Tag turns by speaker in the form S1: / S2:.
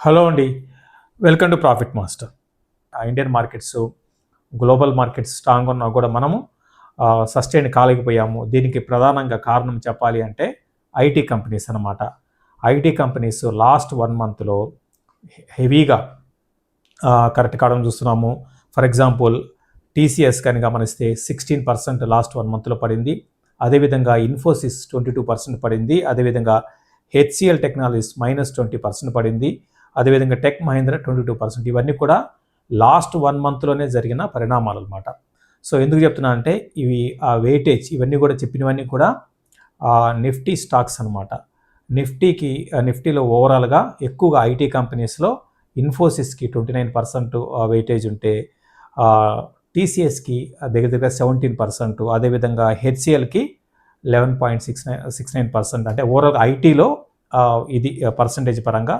S1: Hello అండి. Welcome to profit master. Indian markets, global markets strong ఉన్నా కూడా మనము సస్టైన్ కాలేకపోయాము. దీనికి ప్రధానంగా కారణం చెప్పాలి అంటే ఐటీ కంపెనీస్ అన్నమాట. ఐటీ కంపెనీస్ లాస్ట్ 1 మంత్లో హెవీగా కరెక్ట్ కావడం చూస్తున్నాము. ఫర్ ఎగ్జాంపుల్ టీసీఎస్ కానీ గమనిస్తే 16% లాస్ట్ 1 మంత్లో పడింది. అదేవిధంగా ఇన్ఫోసిస్ 22% పడింది. అదేవిధంగా హెచ్సిఎల్ టెక్నాలజీస్ -20% పడింది. అదేవిధంగా టెక్ మహీంద్రా 22%. ఇవన్నీ కూడా లాస్ట్ 1 మంత్లోనే జరిగిన పరిణామాలు అనమాట. సో ఎందుకు చెప్తున్నా అంటే ఇవి వెయిటేజ్ ఇవన్నీ కూడా చెప్పినవన్నీ కూడా నిఫ్టీ స్టాక్స్ అనమాట. నిఫ్టీలో ఓవరాల్గా ఎక్కువగా ఐటీ కంపెనీస్లో ఇన్ఫోసిస్కి 29% వెయిటేజ్ ఉంటే టీసీఎస్కి దగ్గర 17%, అదేవిధంగా హెచ్సిఎల్కి 11.69%. అంటే ఓవరాల్ ఐటీలో ఇది పర్సంటేజ్ పరంగా